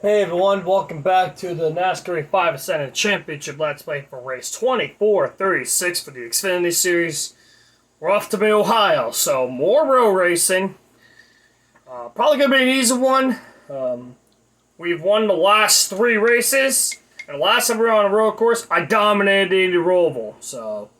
Hey everyone, welcome back to the NASCAR 5 Ascendant Championship Let's Play for race 2436 for the Xfinity Series. We're off to Mid-Ohio, so more road racing. Probably going to be an easy one. We've won the last 3 races, and the last time we were on a road course, I dominated the Indy Roval. So,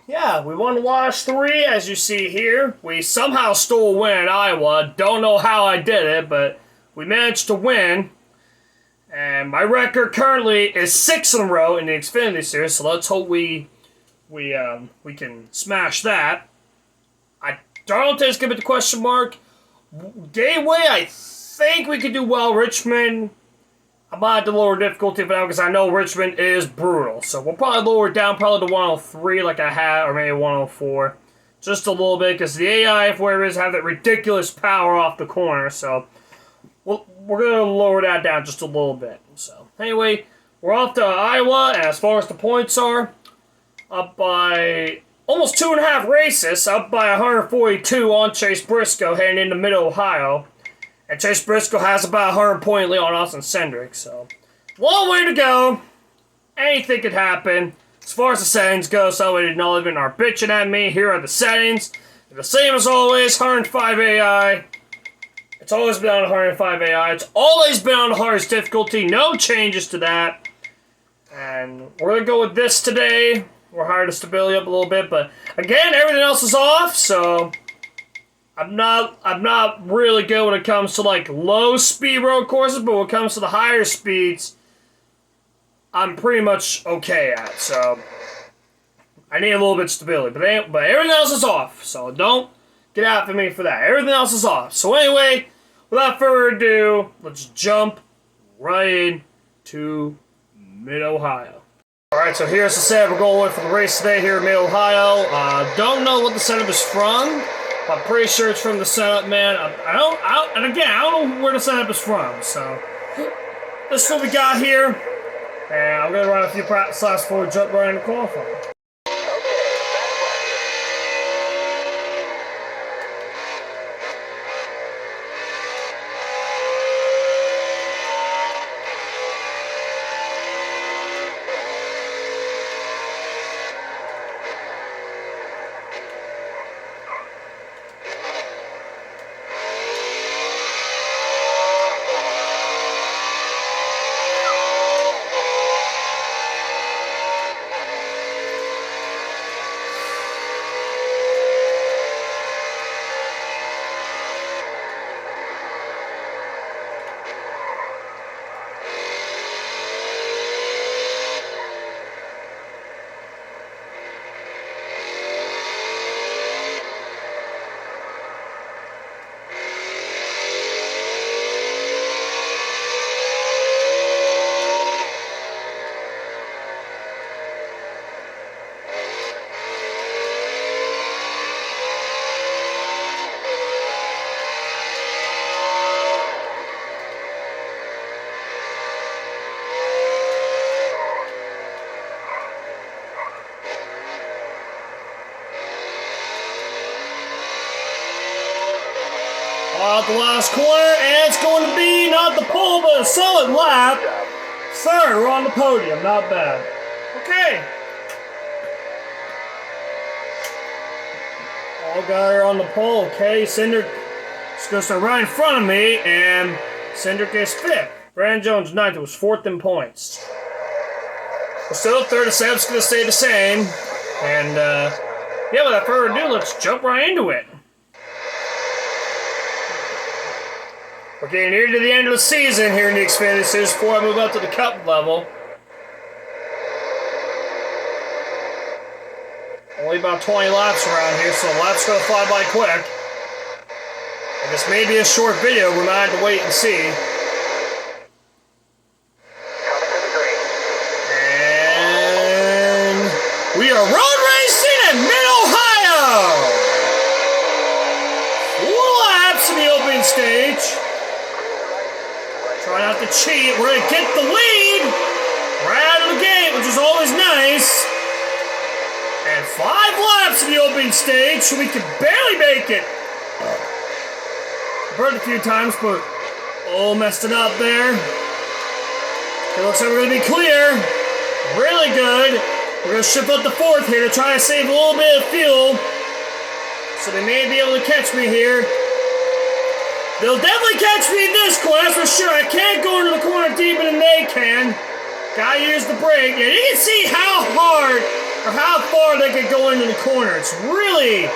yeah, we won the last 3, as you see here. We somehow stole a win at Iowa. Don't know how I did it, but we managed to win, and my record currently is 6 in a row in the Xfinity Series. So let's hope we can smash that. I don't think it's gonna be the question mark. Gateway, I think we could do well. Richmond, I might have to lower difficulty for now because I know Richmond is brutal. So we'll probably lower it down probably to 103 like I had, or maybe 104, just a little bit because the AI, if where it is, have that ridiculous power off the corner. So we're going to lower that down just a little bit. So, anyway, we're off to Iowa, and as far as the points are, up by almost 2.5 races, up by 142 on Chase Briscoe heading into Mid-Ohio. And Chase Briscoe has about a 100-point lead on Austin Cindric, so long way to go. Anything could happen. As far as the settings go, somebody acknowledgement are bitching at me. Here are the settings. The same as always, 105 AI. It's always been on 105 AI. It's always been on the hardest difficulty. No changes to that. And we're going to go with this today. We're hard the stability up a little bit. But again, everything else is off. So I'm not really good when it comes to like low speed road courses. But when it comes to the higher speeds, I'm pretty much okay at. So I need a little bit of stability. But everything else is off. So don't get after me for that. Everything else is off. So anyway, without further ado, let's jump right into Mid-Ohio. Alright, so here's the setup we're going with for the race today here in Mid-Ohio. Don't know what the setup is from. I'm pretty sure it's from the setup, man. I don't know where the setup is from. So, this is what we got here. And I'm going to run a few practice laps before we jump right into qualifying. The last corner, and it's going to be not the pole, but a solid lap. Third, we're on the podium, not bad. Okay. All got her on the pole. Okay, Cindric is going to start right in front of me, and Cindric is 5th. Brandon Jones 9th. It was 4th in points. We're still 3rd. The setup's going to stay the same. And, yeah, without further ado, let's jump right into it. We're getting near to the end of the season here in the Xfinity Series before I move up to the Cup level. Only about 20 laps around here, so the laps going to fly by quick. And this may be a short video, we might have to wait and see. And we are road racing at Mid-Ohio! 4 laps in the opening stage. Try not to cheat. We're going to get the lead right out of the gate, which is always nice. And 5 laps in the opening stage, so we can barely make it. Burned a few times, but Oh, messed it up there. It looks like we're going to be clear. Really good. We're going to shift up the fourth here to try to save a little bit of fuel. So they may be able to catch me here. They'll definitely catch me in this corner, that's for sure. I can't go into the corner deeper than they can. Gotta use the brake. And you can see how hard or how far they can go into the corner. It's really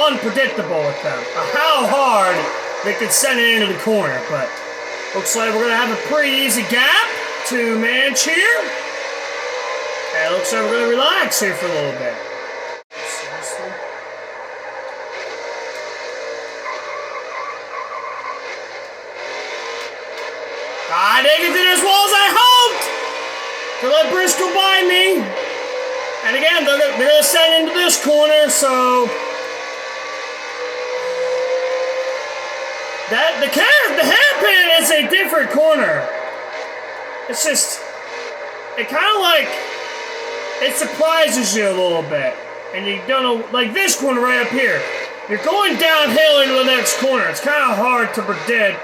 unpredictable with them. Or how hard they can send it into the corner. But looks like we're going to have a pretty easy gap to manage here. And it looks like we're going to relax here for a little bit. Seriously? I didn't get as well as I hoped to let Briscoe by me. And again, they're going to send into this corner, so the hairpin is a different corner. It's just, it kind of like, it surprises you a little bit. And you don't know, like this corner right up here. You're going downhill into the next corner. It's kind of hard to predict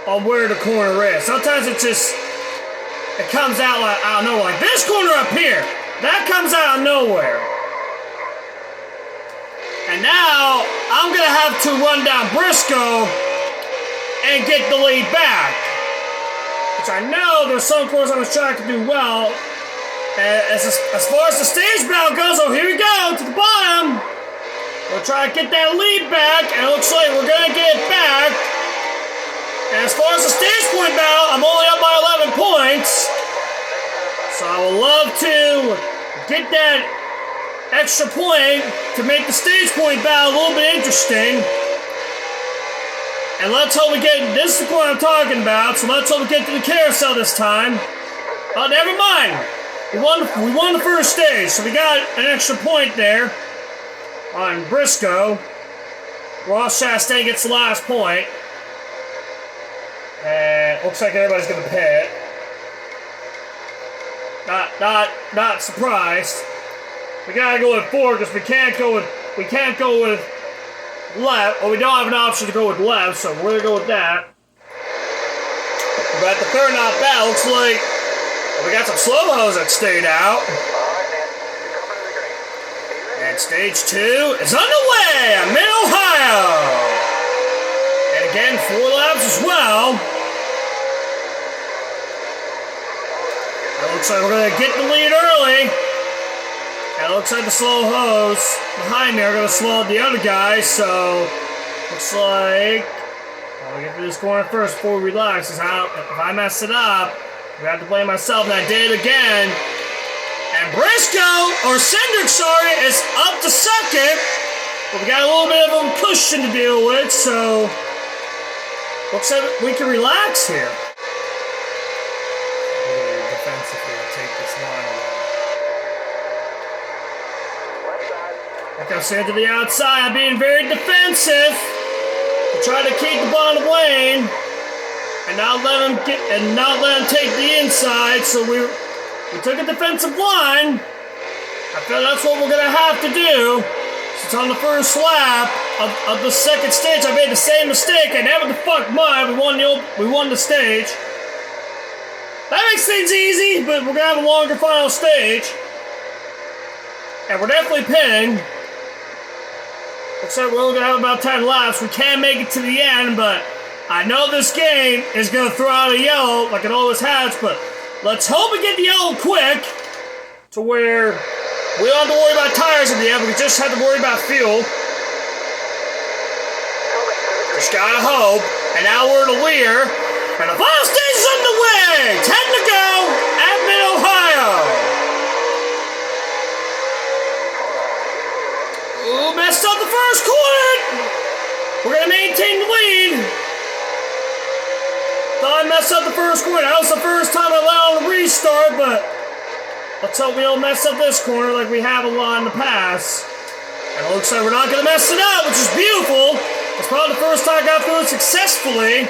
on where the corner is. Sometimes it comes out like, I don't know, like this corner up here. That comes out of nowhere. And now, I'm going to have to run down Briscoe and get the lead back. Which I know there's some corners on this track to do well. As far as the stage battle goes, oh, here we go, to the bottom. We'll try to get that lead back, and it looks like we're going to get it back. And as far as the stage point battle, I'm only up by 11 points. So I would love to get that extra point to make the stage point battle a little bit interesting. And let's hope we get, this is the point I'm talking about, so let's hope we get to the carousel this time. Oh, never mind. We won the first stage, so we got an extra point there on Briscoe. Ross Chastain gets the last point. And looks like everybody's gonna pit. Not surprised. We gotta go with 4 because we can't go with left. Well, we don't have an option to go with left, so we're gonna go with that. But the third not bad. Looks like we got some slow-mos that stayed out. And stage 2 is underway at Mid-Ohio. And again, 4 laps as well. It looks like we're going to get the lead early. And it looks like the slow hose behind me are going to slow up the other guys. So, looks like I'll get through this corner first before we relax. If I mess it up, I have to blame myself, and I did it again. And Cindric, is up to second. But we got a little bit of a cushion to deal with, so looks like we can relax here. Defensively to take this line. Like I said, to the outside, I'm being very defensive to try to keep the bottom lane and not let him take the inside. So we took a defensive line. I feel that's what we're gonna have to do. Since on the first lap of the second stage, I made the same mistake. I never the fuck mind. We won the stage. That makes things easy, but we're gonna have a longer final stage, and we're definitely pitting. Looks like we're only gonna have about 10 laps. We can make it to the end, but I know this game is gonna throw out a yellow like it always has. But let's hope we get the yellow quick to where we don't have to worry about tires in the end. We just have to worry about fuel. Just gotta hope. And now we're in the leader. And the final stage is underway. 10 to go at Mid-Ohio. Ooh, messed up the first corner. We're gonna maintain the lead. Thought I messed up the first corner. That was the first time I allowed on the restart, but let's hope we don't mess up this corner like we have a lot in the past. And it looks like we're not going to mess it up, which is beautiful. It's probably the first time I got through it successfully.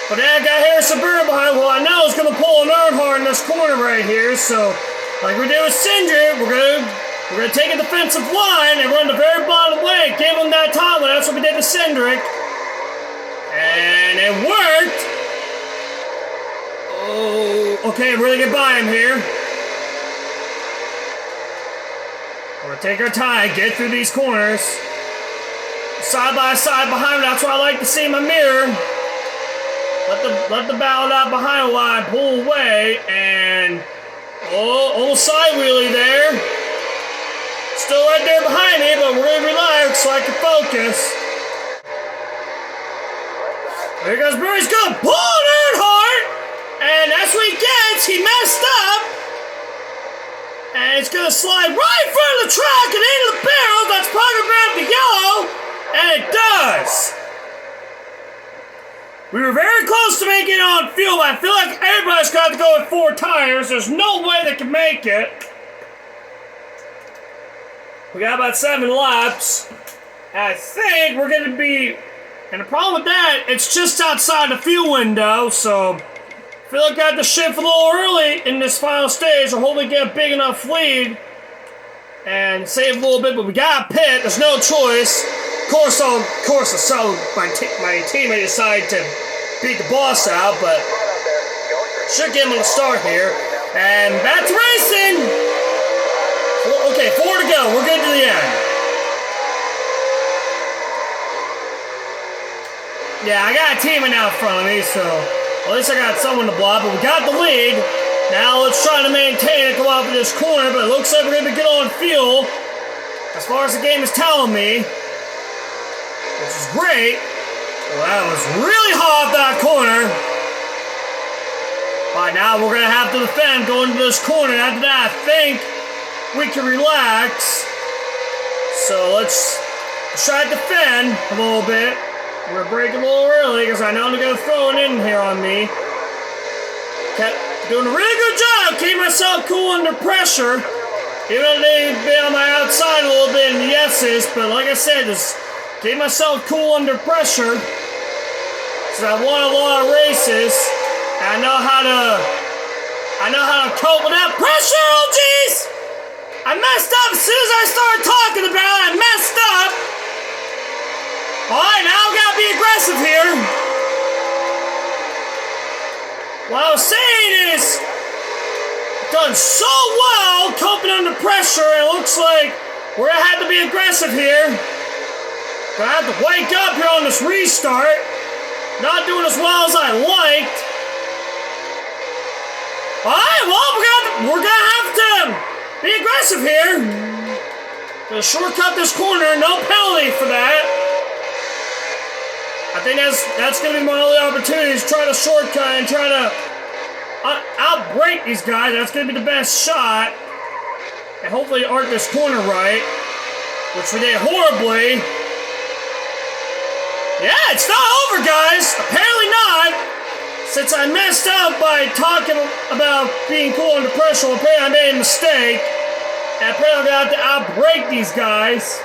But then I got Harrison Burr behind, who I know is going to pull an Earnhardt in this corner right here. So, like we did with Cindric, we're going to take a defensive line and run the very bottom lane. Give him that top line. That's what we did to Cindric. And it worked. Okay, really get by him here. We're gonna take our time, get through these corners. Side by side behind me, that's what I like to see in my mirror. Let the ballot out behind a line, pull away, and almost side wheelie there. Still right there behind me, but really relaxed so I can focus. There goes Murray's gonna pull it hard, and that's what he gets. He messed up, and it's gonna slide right in front of the track and into the barrel. That's probably gonna grab the yellow, and it does. We were very close to making it on field, but I feel like everybody's got to go with 4 tires. There's no way they can make it. We got about 7 laps. And I think we're going to be... And the problem with that, it's just outside the fuel window, so... I feel like I have to shift a little early in this final stage, or hopefully get a big enough lead. And save a little bit, but we got to pit. There's no choice. Of course, so my teammate decided to beat the boss out, but should get him on the start here. And back to racing. Okay, 4 to go. We're good to the end. Yeah, I got a teammate out in front of me, so at least I got someone to block, but we got the lead. Now let's try to maintain it, go out of this corner, but it looks like we're going to be good on fuel, as far as the game is telling me. Which is great. Well, that was really hot that corner. Alright, now we're going to have to defend going into this corner. After that, I think we can relax. So let's try to defend a little bit. We're going to break a little early because I know they're going to throw it in here on me. Kept doing a really good job. Keep myself cool under pressure. Even though they've been on my outside a little bit in the yeses. But like I said, just keep myself cool under pressure. So I won a lot of races. I know how to cope with that pressure. Oh jeez! I messed up as soon as I started talking about it. I messed up. Alright, now I gotta be aggressive here. What I was saying is, done so well coping under pressure. It looks like we're gonna have to be aggressive here. Gonna have to wake up here on this restart. Not doing as well as I liked. Alright, well, we're gonna have to be aggressive here. Gonna shortcut this corner, no penalty for that. I think that's gonna be my only opportunity, is try to shortcut and try to outbrake these guys. That's gonna be the best shot. And hopefully arc this corner right, which we did horribly. Yeah, it's not over, guys. Apparently not. Since I messed up by talking about being cool under pressure, apparently I made a mistake. And apparently I'm going to have to outbrake these guys.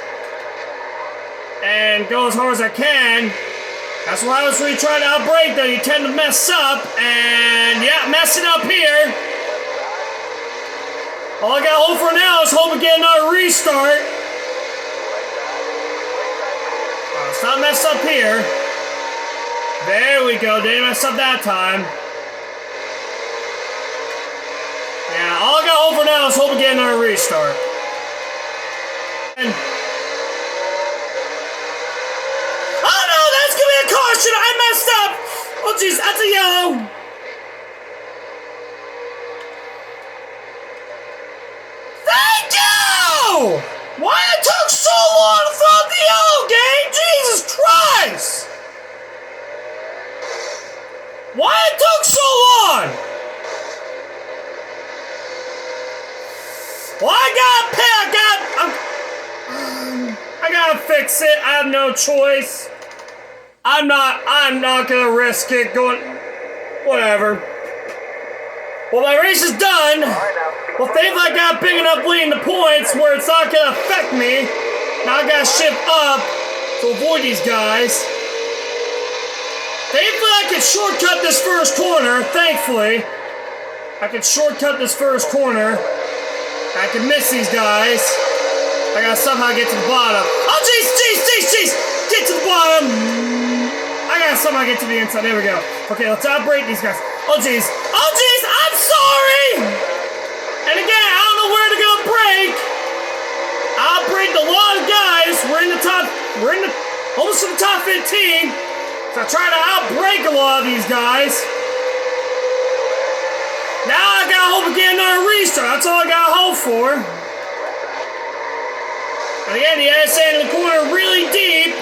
And go as hard as I can. That's why I was really trying to outbrake them. You tend to mess up. And yeah, messing up here. All I got to hope for now is hope we get another restart. Let's not mess up here. There we go. Didn't mess up that time. Yeah, all I got hope for now is hope we get another restart. And oh no, that's gonna be a caution. I messed up. Oh jeez, that's a yellow. Thank you. Why it took so long to throw out the yellow game? Jesus Christ! Why it took so long? Well, I gotta fix it. I have no choice. I'm not gonna risk it going. Whatever. Well, my race is done. Well, thankfully I got a big enough lead in the points where it's not gonna affect me. Now I gotta shift up to avoid these guys. Thankfully I can shortcut this first corner. Thankfully. I can shortcut this first corner. I can miss these guys. I gotta somehow get to the bottom. Oh jeez! Get to the bottom! I gotta somehow get to the inside. There we go. Okay, let's outbreak these guys. Oh jeez! I'm so sorry! And again, I don't know where to go break. I'll break a lot of guys. We're in the almost in the top 15. So I try to outbreak a lot of these guys. Now I gotta hope we get another restart. That's all I gotta hope for. And again, the NSA in the corner really deep.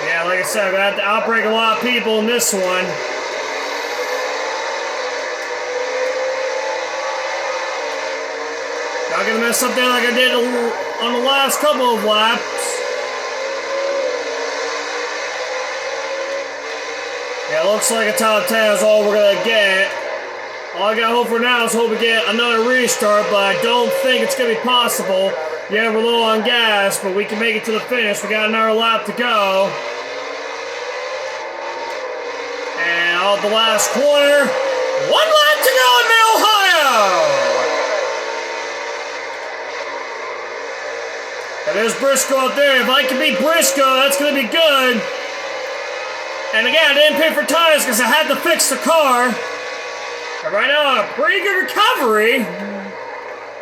Yeah, like I said, I'm gonna have to outbreak a lot of people in this one. Not gonna mess up there like I did on the last couple of laps. Yeah, it looks like a top 10 is all we're gonna get. All I gotta hope for now is hope we get another restart, but I don't think it's gonna be possible. Yeah, we're low on gas, but we can make it to the finish. We got another lap to go. And out the last corner, 1 lap to go in Mid-Ohio! And there's Briscoe up there. If I can beat Briscoe, that's going to be good. And again, I didn't pay for tires because I had to fix the car. And right now, a pretty good recovery.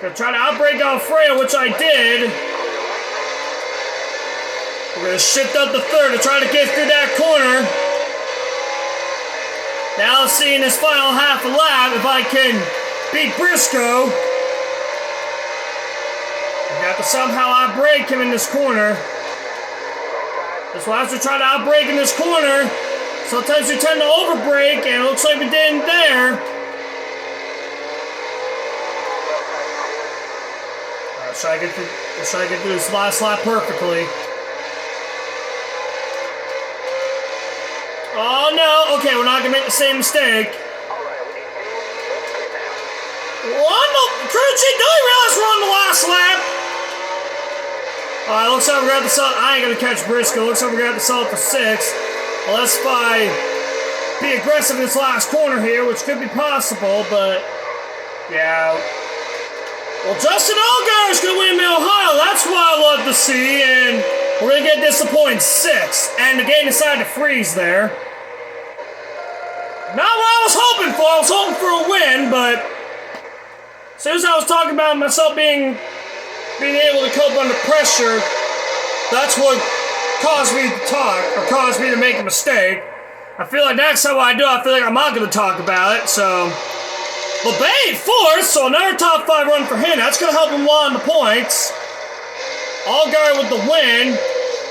Gonna try to outbrake Alfredo, which I did. We're gonna shift up to third to try to get through that corner. Now let's see in this final half a lap if I can beat Briscoe. I got to somehow outbrake him in this corner. That's why I have to try to outbrake in this corner. Sometimes we tend to overbrake, and it looks like we didn't there. Let's try to get through this last lap perfectly. Oh no! Okay, we're not gonna make the same mistake. What the? Crunchy, don't you realize we're on the last lap? Alright, looks like we're gonna have to sell. I ain't gonna catch Briscoe. Looks like we're gonna have to sell it for 6. Unless if I be aggressive in this last corner here, which could be possible, but yeah. Well, Justin Allgaier's going to win Mid-Ohio. That's what I love to see, and we're going to get disappointed 6. And the game decided to freeze there. Not what I was hoping for. I was hoping for a win, but as soon as I was talking about myself being able to cope under pressure, that's what caused me to talk, or caused me to make a mistake. I feel like next time I do, I feel like I'm not going to talk about it, so... LeBay 4th, so another top 5 run for him. That's going to help him a lot on the points. Allgaier with the win.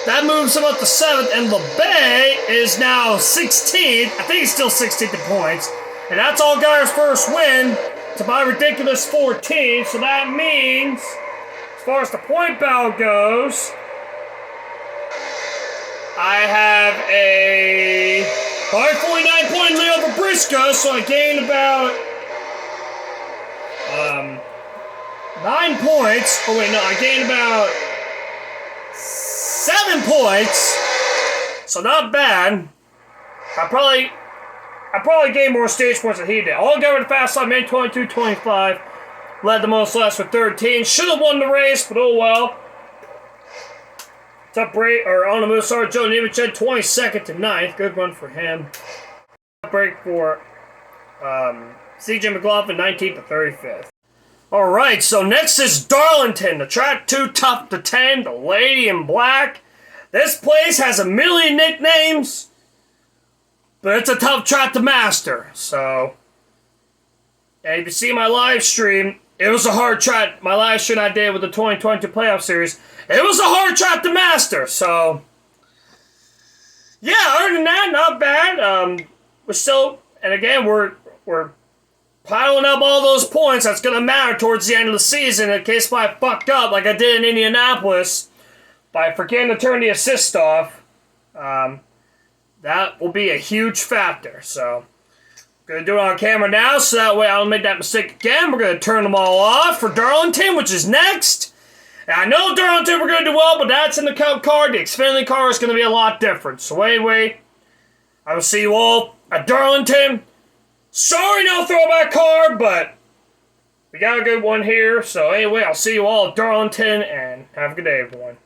That moves him up to 7th, and LeBay is now 16th. I think he's still 16th in points. And that's Allgaier's first win to my ridiculous 14. So that means, as far as the point battle goes, I have a 549-point lead over Briscoe, so I gained about 9 points. Oh wait, no, I gained about 7 points. So not bad. I probably gained more stage points than he did. Allgaier with the fast lap, made 22-25. Led the most laps with 13. Should have won the race, but oh well. Top break, or on the move, sorry, Joe Nemechek, 22nd to 9th. Good run for him. Break for CJ McLaughlin, 19th to 35th. Alright, so next is Darlington, the track 2 tough to 10, the lady in black. This place has a million nicknames, but it's a tough track to master. So, and if you see my live stream, it was a hard track. My live stream I did with the 2022 playoff series, it was a hard track to master. So, yeah, other than that, not bad. We're still, and again, we're piling up all those points. That's going to matter towards the end of the season in case I fucked up like I did in Indianapolis by forgetting to turn the assist off. That will be a huge factor. So, I'm going to do it on camera now so that way I don't make that mistake again. We're going to turn them all off for Darlington, which is next. And I know Darlington we're going to do well, but that's in the Cup card. The Xfinity car is going to be a lot different. So anyway, I will see you all at Darlington. Sorry, no throwback card, but we got a good one here. So anyway, I'll see you all at Darlington, and have a good day, everyone.